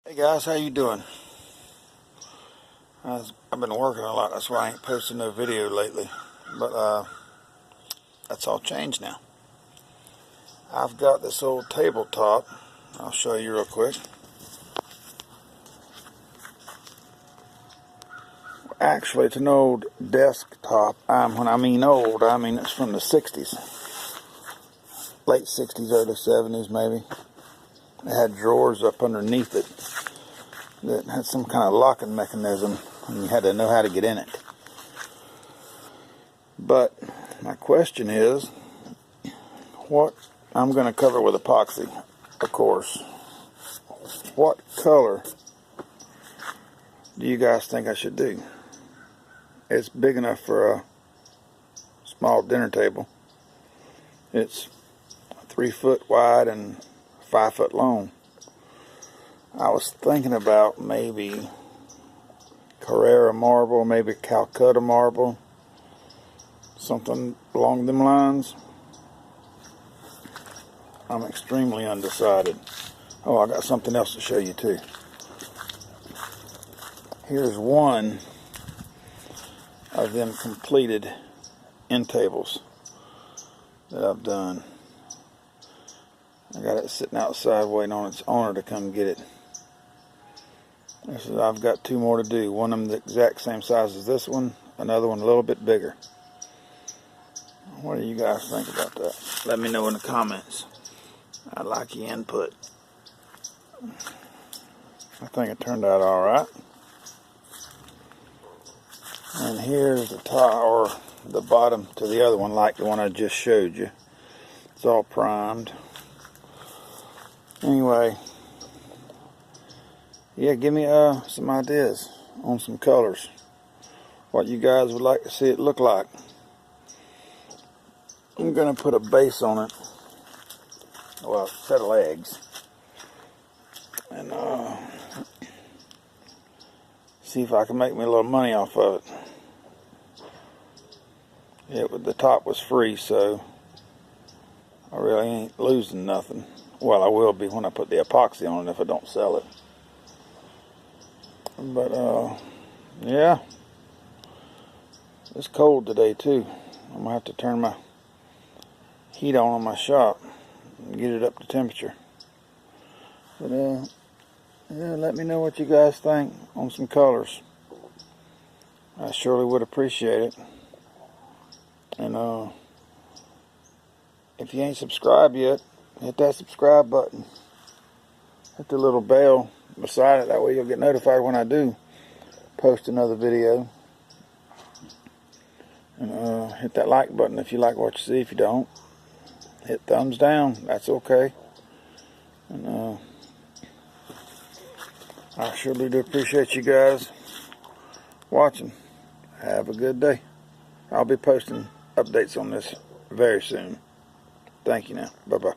Hey guys, how you doing? I've been working a lot, that's why I ain't posted no video lately. But that's all changed now. I've got this old tabletop. I'll show you real quick. Actually, it's an old desktop. When I mean old, I mean it's from the 60s. Late 60s, early 70s maybe. It had drawers up underneath it that had some kind of locking mechanism, and you had to know how to get in it. But my question is, what I'm going to cover with epoxy, of course. What color do you guys think I should do? It's big enough for a small dinner table. It's 3 foot wide and 5 foot long. I was thinking about maybe Carrara marble, maybe Calcutta marble, something along them lines. I'm extremely undecided. Oh, I got something else to show you too. Here's one of them completed end tables that I've done. I got it sitting outside waiting on its owner to come get it. I've got 2 more to do. One of them the exact same size as this one, another one a little bit bigger. What do you guys think about that? Let me know in the comments. I'd like your input. I think it turned out alright. And here's the top, or the bottom to the other one, like the one I just showed you. It's all primed. Anyway, yeah, give me some ideas on some colors. What you guys would like to see it look like. I'm going to put a base on it. Well, a set of legs. And see if I can make me a little money off of it. The top was free, so I really ain't losing nothing. Well, I will be when I put the epoxy on it if I don't sell it. But yeah, it's cold today too. I'm gonna have to turn my heat on my shop and get it up to temperature. But yeah, let me know what you guys think on some colors. I surely would appreciate it. And if you ain't subscribed yet, hit that subscribe button. Hit the little bell beside it, that way you'll get notified when I do post another video. And hit that like button if you like what you see. If you don't, hit thumbs down, that's okay. And I surely do appreciate you guys watching. Have a good day. I'll be posting updates on this very soon. Thank you now. Bye-bye.